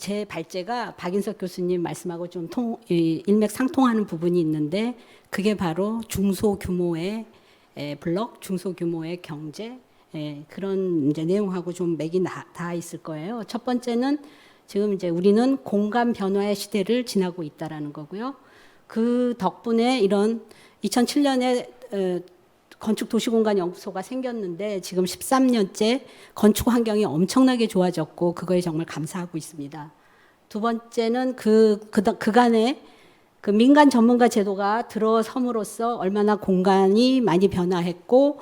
제 발제가 박인석 교수님 말씀하고 좀 일맥상통하는 부분이 있는데 그게 바로 중소규모의 블록, 중소규모의 경제 그런 이제 내용하고 좀 맥이 닿아 있을 거예요. 첫 번째는 지금 이제 우리는 공간 변화의 시대를 지나고 있다라는 거고요. 그 덕분에 이런 2007년에 건축도시공간연구소가 생겼는데 지금 13년째 건축 환경이 엄청나게 좋아졌고 그거에 정말 감사하고 있습니다. 두 번째는 그간에 그 민간 전문가 제도가 들어섬으로써 얼마나 공간이 많이 변화했고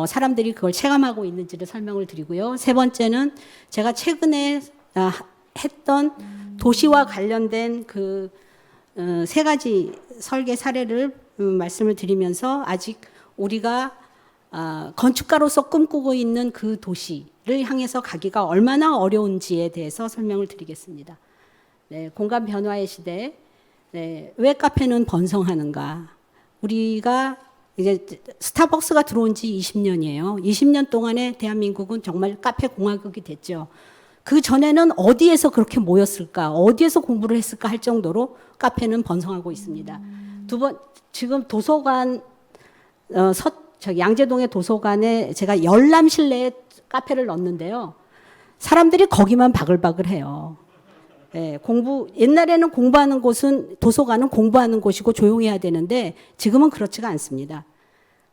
사람들이 그걸 체감하고 있는지를 설명을 드리고요. 세 번째는 제가 최근에 했던 도시와 관련된 그 세 가지 설계 사례를 말씀을 드리면서 아직 우리가 건축가로서 꿈꾸고 있는 그 도시를 향해서 가기가 얼마나 어려운지에 대해서 설명을 드리겠습니다. 네, 공간 변화의 시대. 네, 왜 카페는 번성하는가? 우리가 이제 스타벅스가 들어온 지 20년이에요. 20년 동안에 대한민국은 정말 카페 공화국이 됐죠. 그 전에는 어디에서 그렇게 모였을까? 어디에서 공부를 했을까 할 정도로 카페는 번성하고 있습니다. 지금 도서관 양재동의 도서관에 제가 열람 실내에 카페를 넣었는데요. 사람들이 거기만 바글바글해요. 네, 옛날에는 공부하는 곳은 도서관은 공부하는 곳이고 조용해야 되는데 지금은 그렇지가 않습니다.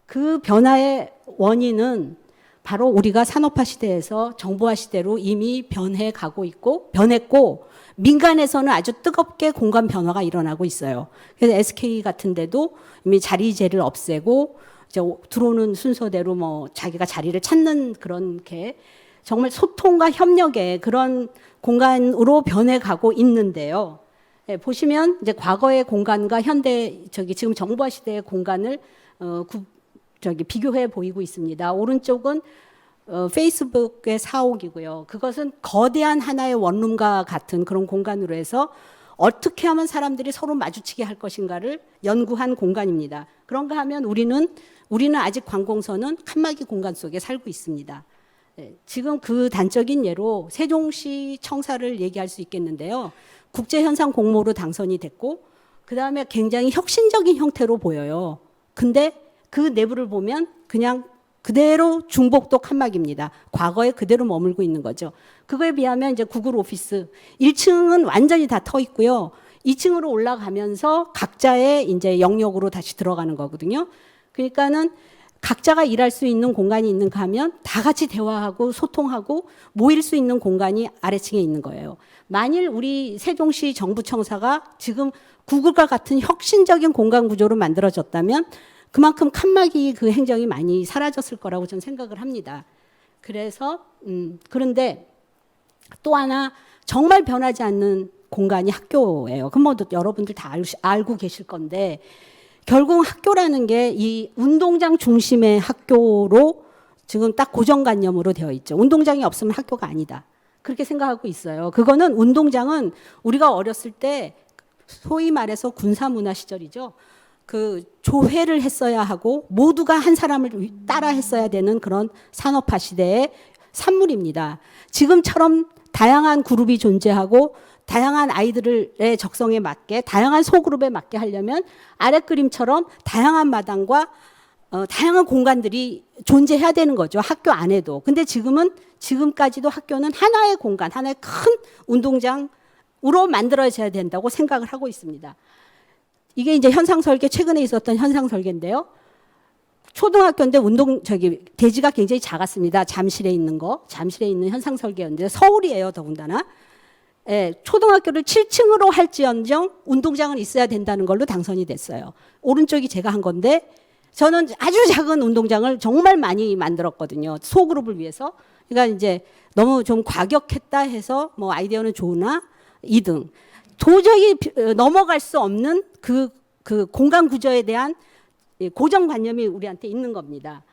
그 변화의 원인은 바로 우리가 산업화 시대에서 정보화 시대로 이미 변했고 민간에서는 아주 뜨겁게 공간 변화가 일어나고 있어요. 그래서 SK 같은 데도 이미 자리제를 없애고 이제 들어오는 순서대로 뭐 자기가 자리를 찾는 그런 게 정말 소통과 협력의 그런 공간으로 변해가고 있는데요. 네, 보시면 이제 과거의 공간과 지금 정보화 시대의 공간을 비교해 보이고 있습니다. 오른쪽은 페이스북의 사옥이고요. 그것은 거대한 하나의 원룸과 같은 그런 공간으로 해서 어떻게 하면 사람들이 서로 마주치게 할 것인가를 연구한 공간입니다. 그런가 하면 우리는 아직 관공서는 칸막이 공간 속에 살고 있습니다. 네, 지금 그 단적인 예로 세종시 청사를 얘기할 수 있겠는데요. 국제현상 공모로 당선이 됐고 그 다음에 굉장히 혁신적인 형태로 보여요. 근데 그 내부를 보면 그냥 그대로 중복도 칸막이입니다. 과거에 그대로 머물고 있는 거죠. 그거에 비하면 이제 구글 오피스 1층은 완전히 다 터 있고요. 2층으로 올라가면서 각자의 이제 영역으로 다시 들어가는 거거든요. 그러니까는 각자가 일할 수 있는 공간이 있는가 하면 다 같이 대화하고 소통하고 모일 수 있는 공간이 아래층에 있는 거예요. 만일 우리 세종시 정부청사가 지금 구글과 같은 혁신적인 공간 구조로 만들어졌다면 그만큼 칸막이 그 행정이 많이 사라졌을 거라고 저는 생각을 합니다. 그래서 그런데 또 하나 정말 변하지 않는 공간이 학교예요. 그럼 뭐 여러분들 다 알고 계실 건데 결국 학교라는 게 이 운동장 중심의 학교로 지금 딱 고정관념으로 되어 있죠. 운동장이 없으면 학교가 아니다. 그렇게 생각하고 있어요. 그거는 운동장은 우리가 어렸을 때 소위 말해서 군사문화 시절이죠. 그 조회를 했어야 하고 모두가 한 사람을 따라 했어야 되는 그런 산업화 시대의 산물입니다. 지금처럼 다양한 그룹이 존재하고 다양한 아이들의 적성에 맞게 다양한 소그룹에 맞게 하려면 아래 그림처럼 다양한 마당과 다양한 공간들이 존재해야 되는 거죠. 학교 안에도. 근데 지금까지도 학교는 하나의 공간, 하나의 큰 운동장으로 만들어져야 된다고 생각을 하고 있습니다. 이게 이제 현상설계, 최근에 있었던 현상설계인데요. 초등학교인데 대지가 굉장히 작았습니다. 잠실에 있는 현상설계였는데 서울이에요, 더군다나. 예, 초등학교를 7층으로 할지언정 운동장은 있어야 된다는 걸로 당선이 됐어요. 오른쪽이 제가 한 건데 저는 아주 작은 운동장을 정말 많이 만들었거든요. 소그룹을 위해서. 그러니까 이제 너무 좀 과격했다 해서 뭐 아이디어는 좋으나 2등. 도저히 넘어갈 수 없는 그 공간 구조에 대한 고정관념이 우리한테 있는 겁니다.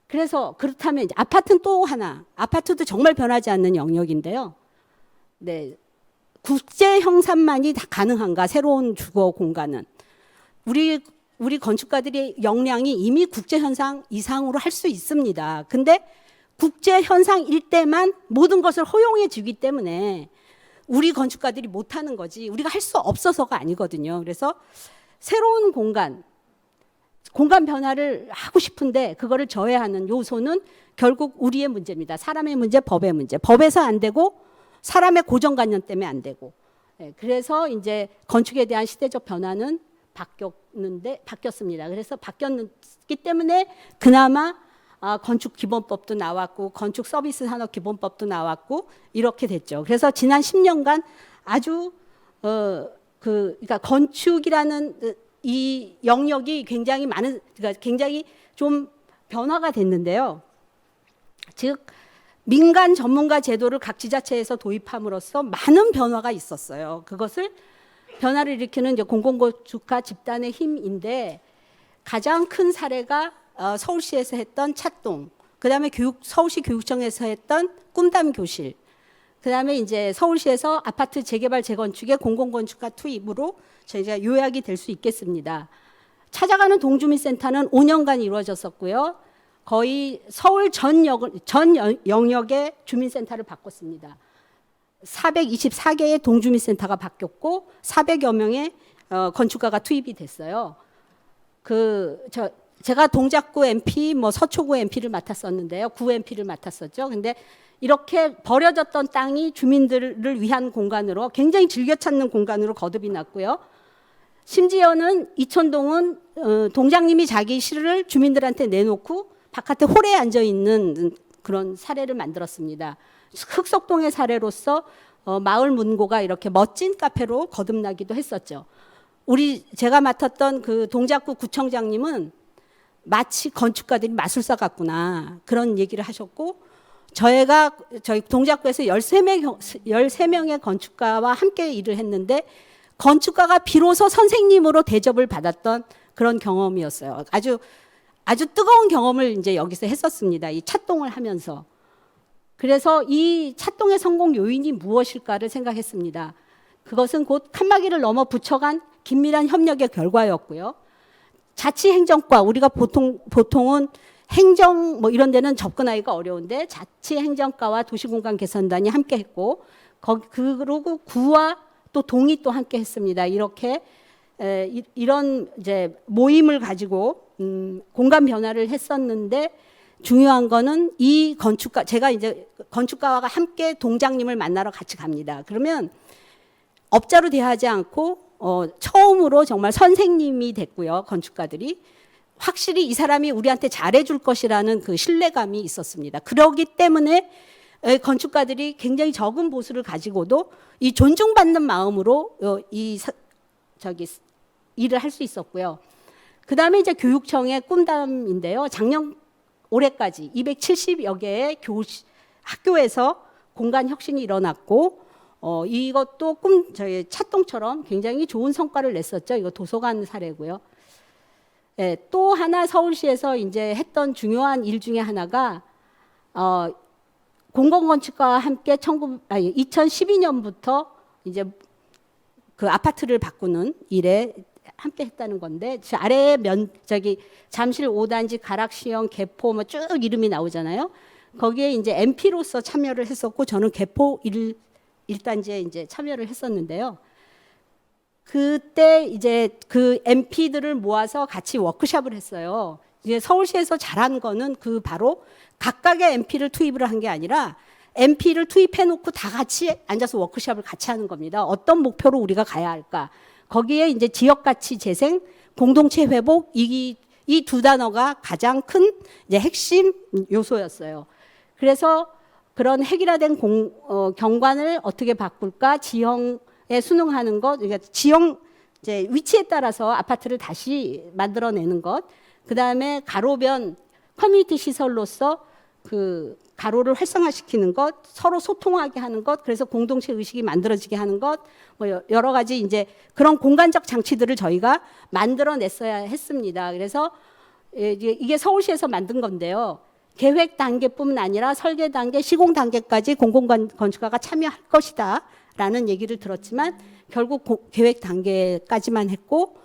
그래서 그렇다면 이제 아파트는 또 하나. 아파트도 정말 변하지 않는 영역인데요. 네. 국제 형산만이 다 가능한가? 새로운 주거 공간은. 우리 건축가들의 역량이 이미 국제 현상 이상으로 할 수 있습니다. 근데 국제 현상일 때만 모든 것을 허용해 주기 때문에 우리 건축가들이 못하는 거지 우리가 할 수 없어서가 아니거든요. 그래서 새로운 공간 변화를 하고 싶은데 그거를 저해하는 요소는 결국 우리의 문제입니다. 사람의 문제, 법의 문제. 법에서 안 되고 사람의 고정관념 때문에 안 되고. 그래서 이제 건축에 대한 시대적 변화는 바뀌었습니다. 그래서 바뀌었기 때문에 그나마 건축 기본법도 나왔고 건축 서비스 산업 기본법도 나왔고 이렇게 됐죠. 그래서 지난 10년간 아주 그러니까 건축이라는 이 영역이 굉장히 그러니까 굉장히 좀 변화가 됐는데요. 즉 민간 전문가 제도를 각 지자체에서 도입함으로써 많은 변화가 있었어요. 그것을 변화를 일으키는 이제 공공건축가 집단의 힘인데 가장 큰 사례가 서울시에서 했던 찻동, 그다음에 서울시 교육청에서 했던 꿈담 교실, 그다음에 이제 서울시에서 아파트 재개발 재건축의 공공건축가 투입으로 저희가 요약이 될 수 있겠습니다. 찾아가는 동주민센터는 5년간 이루어졌었고요. 거의 서울 전 영역의 주민센터를 바꿨습니다. 424개의 동주민센터가 바뀌었고 400여 명의 건축가가 투입이 됐어요. 제가 동작구 MP, 서초구 MP를 맡았었는데요. 구 MP를 맡았었죠. 근데 이렇게 버려졌던 땅이 주민들을 위한 공간으로 굉장히 즐겨 찾는 공간으로 거듭이 났고요. 심지어는 이천동은 동장님이 자기 시를 주민들한테 내놓고 바깥에 홀에 앉아 있는 그런 사례를 만들었습니다. 흑석동의 사례로서 마을 문고가 이렇게 멋진 카페로 거듭나기도 했었죠. 제가 맡았던 그 동작구 구청장님은 마치 건축가들이 마술사 같구나 그런 얘기를 하셨고 저희 동작구에서 13명의 건축가와 함께 일을 했는데 건축가가 비로소 선생님으로 대접을 받았던 그런 경험이었어요. 아주 뜨거운 경험을 이제 여기서 했었습니다. 이 찻동을 하면서. 그래서 이 찻동의 성공 요인이 무엇일까를 생각했습니다. 그것은 곧 칸막이를 넘어 붙여간 긴밀한 협력의 결과였고요. 자치행정과, 우리가 보통은 행정 이런 데는 접근하기가 어려운데 자치행정과와 도시공간개선단이 함께 했고 그리고 구와 또 동이 또 함께 했습니다. 이렇게 이런 이제 모임을 가지고 공간 변화를 했었는데 중요한 거는 이 제가 이제 건축가와 함께 동장님을 만나러 같이 갑니다. 그러면 업자로 대하지 않고 처음으로 정말 선생님이 됐고요. 건축가들이 확실히 이 사람이 우리한테 잘해줄 것이라는 그 신뢰감이 있었습니다. 그러기 때문에 건축가들이 굉장히 적은 보수를 가지고도 이 존중받는 마음으로 일을 할 수 있었고요. 그 다음에 이제 교육청의 꿈담인데요. 올해까지 270여 개의 학교에서 공간 혁신이 일어났고, 이것도 저희 찻동처럼 굉장히 좋은 성과를 냈었죠. 이거 도서관 사례고요. 네, 또 하나 서울시에서 이제 했던 중요한 일 중에 하나가, 공공건축가와 함께 2012년부터 이제 그 아파트를 바꾸는 일에 함께 했다는 건데, 아래에 잠실 5단지, 가락시형, 개포 쭉 이름이 나오잖아요. 거기에 이제 MP로서 참여를 했었고, 저는 개포 1단지에 이제 참여를 했었는데요. 그때 이제 그 MP들을 모아서 같이 워크숍을 했어요. 이제 서울시에서 잘한 거는 바로 각각의 MP를 투입을 한 게 아니라 MP를 투입해놓고 다 같이 앉아서 워크숍을 같이 하는 겁니다. 어떤 목표로 우리가 가야 할까? 거기에 이제 지역가치 재생, 공동체 회복, 이 두 단어가 가장 큰 이제 핵심 요소였어요. 그래서 그런 획일화된 경관을 어떻게 바꿀까? 지형에 순응하는 것, 그러니까 지형 이제 위치에 따라서 아파트를 다시 만들어내는 것, 그 다음에 가로변 커뮤니티 시설로서 그 가로를 활성화시키는 것, 서로 소통하게 하는 것, 그래서 공동체 의식이 만들어지게 하는 것, 여러 가지 이제 그런 공간적 장치들을 저희가 만들어냈어야 했습니다. 그래서 이게 서울시에서 만든 건데요. 계획 단계뿐만 아니라 설계 단계, 시공 단계까지 공공건축가가 참여할 것이다 라는 얘기를 들었지만 결국 계획 단계까지만 했고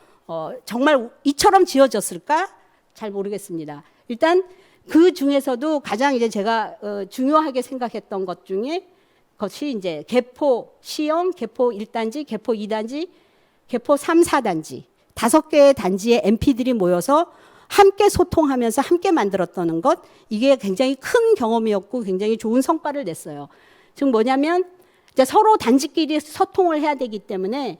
정말 이처럼 지어졌을까? 잘 모르겠습니다. 일단 그 중에서도 가장 이제 제가 중요하게 생각했던 것 중에 것이 이제 개포 시형, 개포 1단지, 개포 2단지, 개포 3, 4단지 5개의 단지의 MP들이 모여서 함께 소통하면서 함께 만들었다는 것, 이게 굉장히 큰 경험이었고 굉장히 좋은 성과를 냈어요. 즉 뭐냐면 이제 서로 단지끼리 소통을 해야 되기 때문에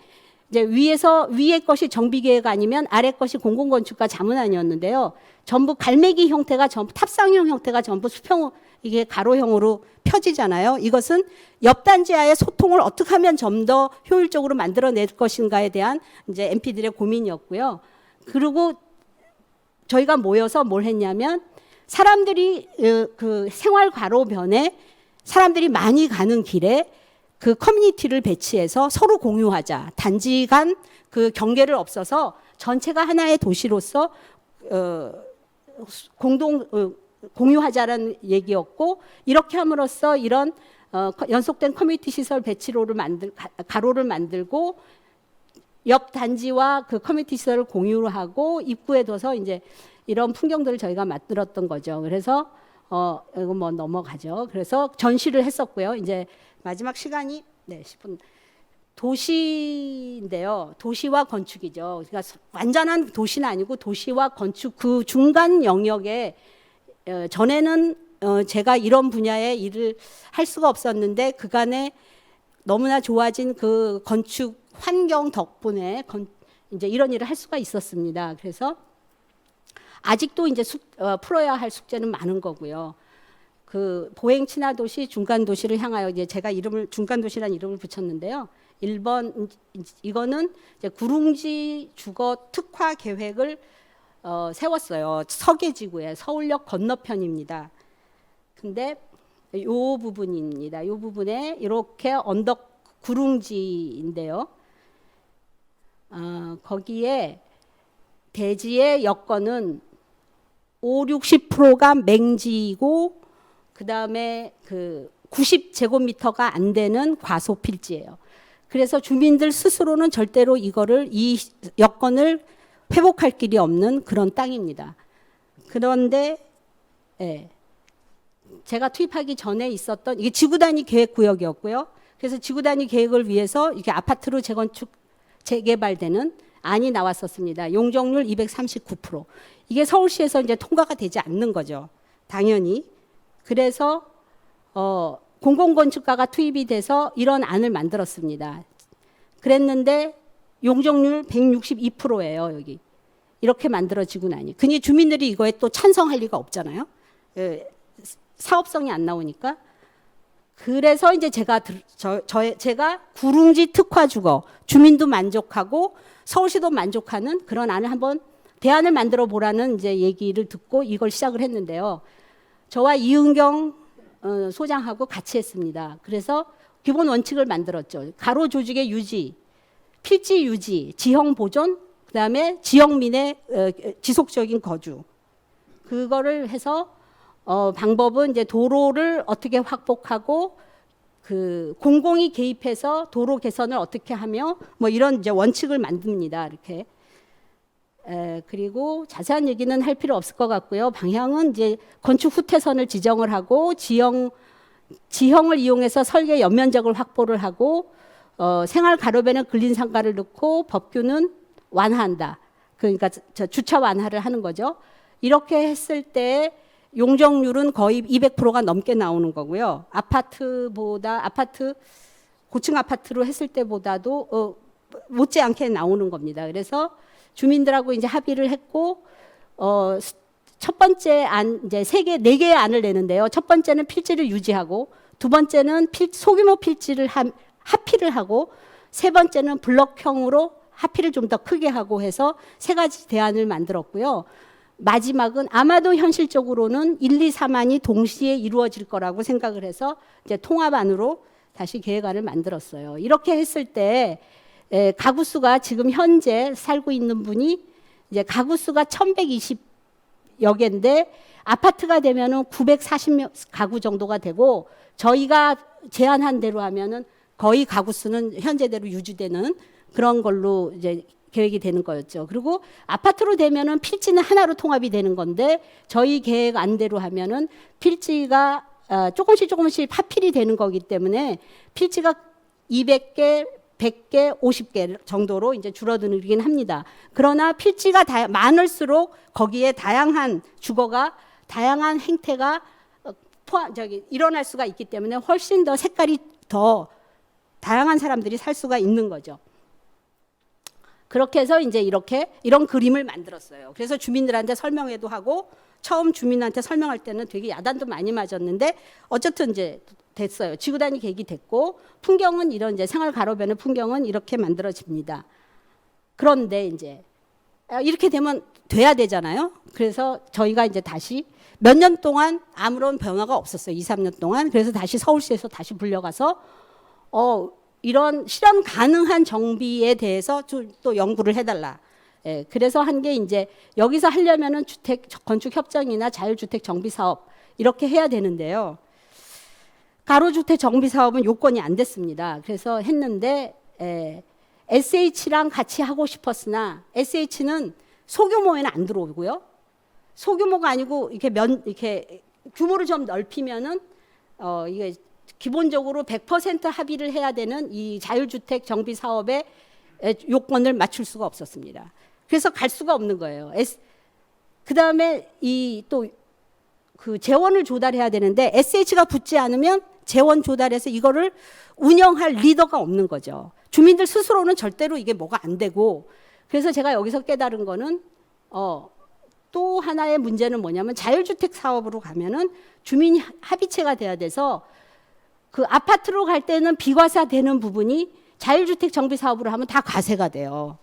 이제 위의 것이 정비계획 아니면 아래 것이 공공건축과 자문안이었는데요. 전부 갈매기 형태가 전부 탑상형 형태가 전부 수평 이게 가로형으로 펴지잖아요. 이것은 옆 단지와의 소통을 어떻게 하면 좀 더 효율적으로 만들어낼 것인가에 대한 이제 MP들의 고민이었고요. 그리고 저희가 모여서 뭘 했냐면 사람들이 그 생활 가로변에 사람들이 많이 가는 길에 그 커뮤니티를 배치해서 서로 공유하자. 단지 간 그 경계를 없어서 전체가 하나의 도시로서 공동 공유하자라는 얘기였고, 이렇게 함으로써 이런 연속된 커뮤니티 시설 배치로를 가로를 만들고 옆 단지와 그 커뮤니티 시설을 공유를 하고 입구에 둬서 이제 이런 풍경들을 저희가 만들었던 거죠. 그래서 이거 뭐 넘어가죠. 그래서 전시를 했었고요. 이제 마지막 시간이 10분. 도시인데요. 도시와 건축이죠. 그러니까 완전한 도시는 아니고 도시와 건축 그 중간 영역에 전에는 제가 이런 분야의 일을 할 수가 없었는데 그간에 너무나 좋아진 그 건축 환경 덕분에 이제 이런 일을 할 수가 있었습니다. 그래서 아직도 이제 풀어야 할 숙제는 많은 거고요. 그 보행 친화 도시, 중간 도시를 향하여 이제 제가 이름을 중간 도시라는 이름을 붙였는데요. 1번 이거는 이제 구릉지 주거 특화 계획을 세웠어요. 서계지구에 서울역 건너편입니다. 근데 이 부분입니다. 이 부분에 이렇게 언덕 구릉지인데요. 거기에 대지의 여건은 60%가 맹지이고 그다음에 그 90제곱미터가 안 되는 과소 필지예요. 그래서 주민들 스스로는 절대로 이 여건을 회복할 길이 없는 그런 땅입니다. 그런데 제가 투입하기 전에 있었던 이게 지구 단위 계획 구역이었고요. 그래서 지구 단위 계획을 위해서 이게 아파트로 재개발되는 안이 나왔었습니다. 용적률 239%. 이게 서울시에서 이제 통과가 되지 않는 거죠. 당연히. 그래서 공공건축가가 투입이 돼서 이런 안을 만들었습니다. 그랬는데 용적률 162%예요, 여기. 이렇게 만들어지고 나니. 그니 주민들이 이거에 또 찬성할 리가 없잖아요. 사업성이 안 나오니까. 그래서 이제 제가 구릉지 특화 주거, 주민도 만족하고 서울시도 만족하는 그런 안을 한번 대안을 만들어 보라는 이제 얘기를 듣고 이걸 시작을 했는데요. 저와 이은경 소장하고 같이 했습니다. 그래서 기본 원칙을 만들었죠. 가로 조직의 유지, 필지 유지, 지형 보존, 그다음에 지역민의 지속적인 거주. 그거를 해서 방법은 이제 도로를 어떻게 확보하고 그 공공이 개입해서 도로 개선을 어떻게 하며 뭐 이런 이제 원칙을 만듭니다. 이렇게. 그리고 자세한 얘기는 할 필요 없을 것 같고요. 방향은 이제 건축 후퇴선을 지정을 하고 지형을 이용해서 설계 연면적을 확보를 하고 생활 가로변에 근린 상가를 넣고 법규는 완화한다. 그러니까 주차 완화를 하는 거죠. 이렇게 했을 때 용적률은 거의 200%가 넘게 나오는 거고요. 고층 아파트로 했을 때보다도 못지않게 나오는 겁니다. 그래서 주민들하고 이제 합의를 했고 첫 번째 안 이제 4개의 안을 내는데요. 첫 번째는 필지를 유지하고 두 번째는 소규모 필지를 하필을 하고 세 번째는 블럭형으로 하필을 좀 더 크게 하고 해서 3가지 대안을 만들었고요. 마지막은 아마도 현실적으로는 1, 2, 3안이 동시에 이루어질 거라고 생각을 해서 이제 통합안으로 다시 계획안을 만들었어요. 이렇게 했을 때 가구 수가 지금 현재 살고 있는 분이 이제 가구 수가 1120여 개인데 아파트가 되면은 940명 가구 정도가 되고 저희가 제안한 대로 하면은 거의 가구 수는 현재대로 유지되는 그런 걸로 이제 계획이 되는 거였죠. 그리고 아파트로 되면은 필지는 하나로 통합이 되는 건데 저희 계획 안대로 하면은 필지가 조금씩 파필이 되는 거기 때문에 필지가 200개, 100개, 50개 정도로 이제 줄어들긴 합니다. 그러나 필지가 많을수록 거기에 다양한 주거가, 다양한 행태가 일어날 수가 있기 때문에 훨씬 더 색깔이 더 다양한 사람들이 살 수가 있는 거죠. 그렇게 해서 이제 이런 그림을 만들었어요. 그래서 주민들한테 설명회도 하고, 처음 주민한테 설명할 때는 되게 야단도 많이 맞았는데 어쨌든 이제 됐어요. 지구단위 계획이 됐고, 풍경은 이런 이제 생활 가로변의 풍경은 이렇게 만들어집니다. 그런데 이제 이렇게 되면 돼야 되잖아요. 그래서 저희가 이제 다시 몇 년 동안 아무런 변화가 없었어요. 2, 3년 동안. 그래서 다시 서울시에서 다시 불려가서 이런 실현 가능한 정비에 대해서 또 연구를 해달라. 예, 그래서 한 게 이제 여기서 하려면은 주택 건축 협정이나 자율주택 정비 사업 이렇게 해야 되는데요. 가로주택 정비 사업은 요건이 안 됐습니다. 그래서 했는데 SH랑 같이 하고 싶었으나 SH는 소규모에는 안 들어오고요. 소규모가 아니고 이렇게 규모를 좀 넓히면은 이게 기본적으로 100% 합의를 해야 되는 이 자율주택 정비 사업의 요건을 맞출 수가 없었습니다. 그래서 갈 수가 없는 거예요. 그 다음에 또 그 재원을 조달해야 되는데 SH가 붙지 않으면 재원 조달해서 이거를 운영할 리더가 없는 거죠. 주민들 스스로는 절대로 이게 뭐가 안 되고, 그래서 제가 여기서 깨달은 거는 또 하나의 문제는 뭐냐면 자율주택 사업으로 가면은 주민 합의체가 돼야 돼서 그 아파트로 갈 때는 비과세되는 부분이 자율주택 정비 사업으로 하면 다 과세가 돼요.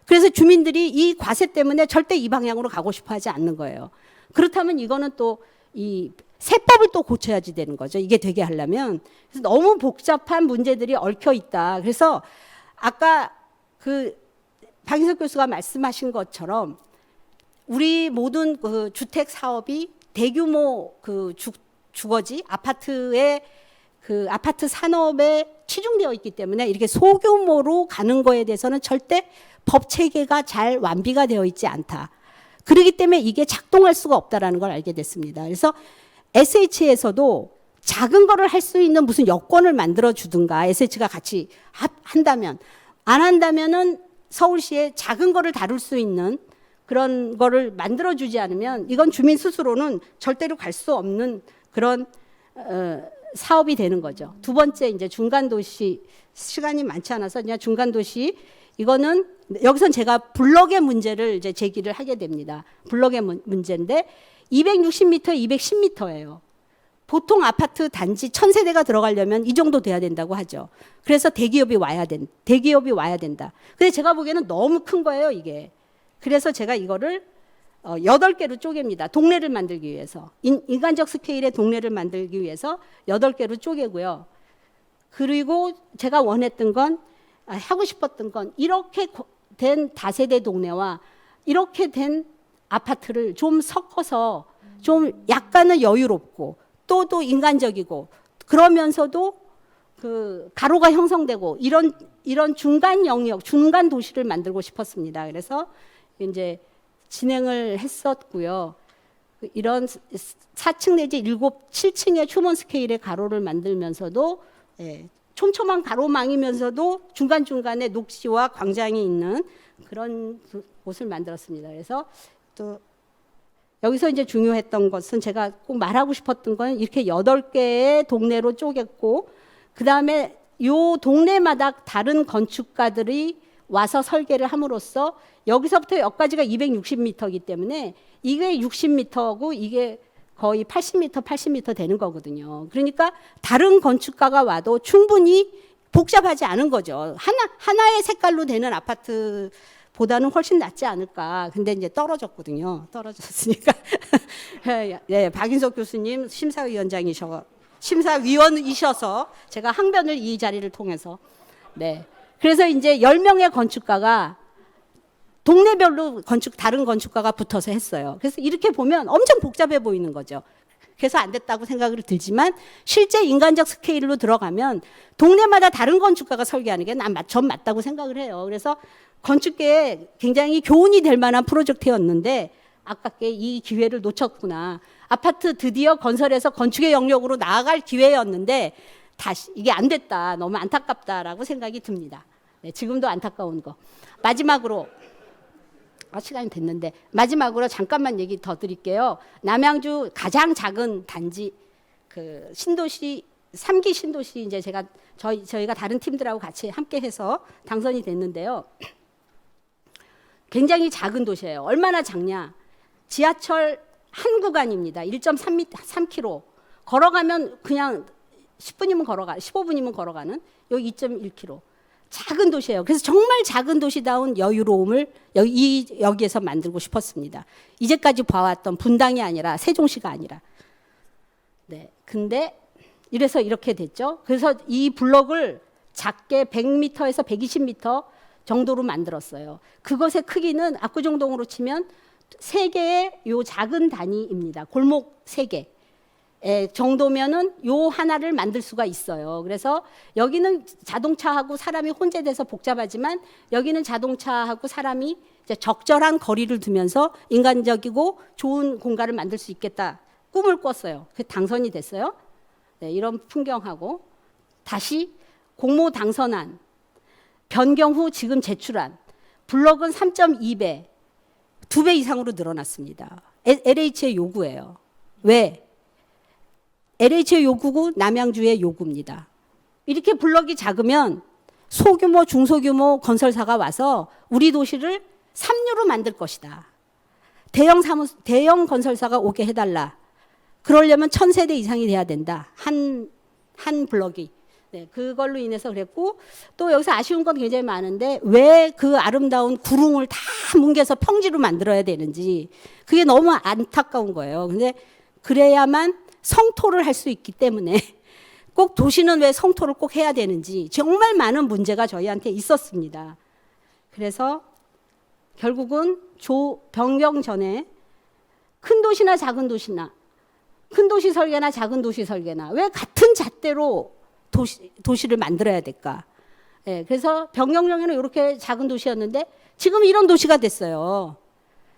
그래서 주민들이 이 과세 때문에 절대 이 방향으로 가고 싶어 하지 않는 거예요. 그렇다면 이거는 또 이 세법을 또 고쳐야지 되는 거죠. 이게 되게 하려면. 그래서 너무 복잡한 문제들이 얽혀 있다. 그래서 아까 그 박인석 교수가 말씀하신 것처럼 우리 모든 그 주택 사업이 대규모 그 주거지 아파트의 그 아파트 산업에 치중되어 있기 때문에 이렇게 소규모로 가는 거에 대해서는 절대 법 체계가 잘 완비가 되어 있지 않다. 그렇기 때문에 이게 작동할 수가 없다라는 걸 알게 됐습니다. 그래서 SH에서도 작은 거를 할 수 있는 무슨 여건을 만들어 주든가, SH가 같이 한다면, 안 한다면은 서울시에 작은 거를 다룰 수 있는 그런 거를 만들어 주지 않으면 이건 주민 스스로는 절대로 갈 수 없는 그런 사업이 되는 거죠. 두 번째 이제 중간 도시, 시간이 많지 않아서 그냥 중간 도시, 이거는 여기선 제가 블럭의 문제를 이제 제기를 하게 됩니다. 블럭의 문제인데 260m, 210m예요. 보통 아파트 단지 1000세대가 들어가려면 이 정도 돼야 된다고 하죠. 그래서 대기업이 와야 된다. 근데 제가 보기에는 너무 큰 거예요, 이게. 그래서 제가 이거를 8개로 쪼갭니다. 동네를 만들기 위해서. 인간적 스케일의 동네를 만들기 위해서 8개로 쪼개고요. 그리고 제가 원했던 건, 하고 싶었던 건 이렇게 된 다세대 동네와 이렇게 된 아파트를 좀 섞어서 좀 약간은 여유롭고 또 인간적이고 그러면서도 그 가로가 형성되고 이런 중간 영역, 중간 도시를 만들고 싶었습니다. 그래서 이제 진행을 했었고요. 이런 4층 내지 7층의 휴먼 스케일의 가로를 만들면서도 촘촘한 가로망이면서도 중간중간에 녹지와 광장이 있는 그런 곳을 만들었습니다. 그래서 또 여기서 이제 중요했던 것은 제가 꼭 말하고 싶었던 건 이렇게 8개의 동네로 쪼갰고 그다음에 요 동네마다 다른 건축가들이 와서 설계를 함으로써 여기서부터 여기까지가 260m이기 때문에 이게 60m고 이게 거의 80m 되는 거거든요. 그러니까 다른 건축가가 와도 충분히 복잡하지 않은 거죠. 하나의 색깔로 되는 아파트보다는 훨씬 낫지 않을까. 근데 이제 떨어졌거든요. 떨어졌으니까. 네, 박인석 교수님 심사위원이셔서 제가 항변을 이 자리를 통해서. 네. 그래서 이제 10명의 건축가가 동네별로 다른 건축가가 붙어서 했어요. 그래서 이렇게 보면 엄청 복잡해 보이는 거죠. 그래서 안 됐다고 생각을 들지만 실제 인간적 스케일로 들어가면 동네마다 다른 건축가가 설계하는 게 전 맞다고 생각을 해요. 그래서 건축계에 굉장히 교훈이 될 만한 프로젝트였는데 아깝게 이 기회를 놓쳤구나. 아파트 드디어 건설해서 건축의 영역으로 나아갈 기회였는데 다시 이게 안 됐다. 너무 안타깝다라고 생각이 듭니다. 네, 지금도 안타까운 거. 마지막으로 시간이 됐는데 마지막으로 잠깐만 얘기 더 드릴게요. 남양주 가장 작은 단지 그 신도시 3기 신도시 이제 제가 저희가 다른 팀들하고 같이 함께 해서 당선이 됐는데요. 굉장히 작은 도시예요. 얼마나 작냐? 지하철 한 구간입니다. 1.3km. 걸어가면 그냥 10분이면 걸어가, 15분이면 걸어가는 여기 2.1km. 작은 도시예요. 그래서 정말 작은 도시다운 여유로움을 여기에서 만들고 싶었습니다. 이제까지 봐왔던 분당이 아니라 세종시가 아니라. 네. 근데 이래서 이렇게 됐죠. 그래서 이 블록을 작게 100m에서 120m 정도로 만들었어요. 그것의 크기는 압구정동으로 치면 3개의 요 작은 단위입니다. 골목 3개. 정도면은 요 하나를 만들 수가 있어요. 그래서 여기는 자동차하고 사람이 혼재돼서 복잡하지만 여기는 자동차하고 사람이 이제 적절한 거리를 두면서 인간적이고 좋은 공간을 만들 수 있겠다. 꿈을 꿨어요. 그 당선이 됐어요. 네, 이런 풍경하고 다시 공모 당선안 변경 후 지금 제출한 블록은 3.2배, 2배 이상으로 늘어났습니다. LH의 요구예요. 왜? LH의 요구고 남양주의 요구입니다. 이렇게 블록이 작으면 소규모, 중소규모 건설사가 와서 우리 도시를 삼류로 만들 것이다. 대형 건설사가 오게 해달라. 그러려면 1000세대 이상이 돼야 된다. 한 블록이. 네, 그걸로 인해서 그랬고 또 여기서 아쉬운 건 굉장히 많은데 왜 그 아름다운 구릉을 다 뭉개서 평지로 만들어야 되는지 그게 너무 안타까운 거예요. 근데 그래야만 성토를 할 수 있기 때문에 꼭 도시는 왜 성토를 꼭 해야 되는지 정말 많은 문제가 저희한테 있었습니다. 그래서 결국은 변경 전에 큰 도시나 작은 도시나 큰 도시 설계나 작은 도시 설계나 왜 같은 잣대로 도시를 만들어야 될까? 네, 그래서 변경 전에는 이렇게 작은 도시였는데 지금 이런 도시가 됐어요.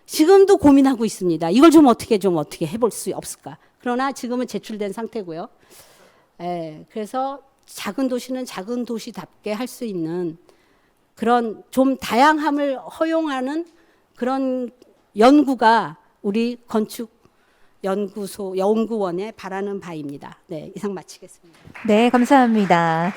지금도 고민하고 있습니다. 이걸 좀 어떻게 해볼 수 없을까? 그러나 지금은 제출된 상태고요. 네, 그래서 작은 도시는 작은 도시답게 할 수 있는 그런 좀 다양함을 허용하는 그런 연구가 우리 건축연구원에 바라는 바입니다. 네, 이상 마치겠습니다. 네, 감사합니다.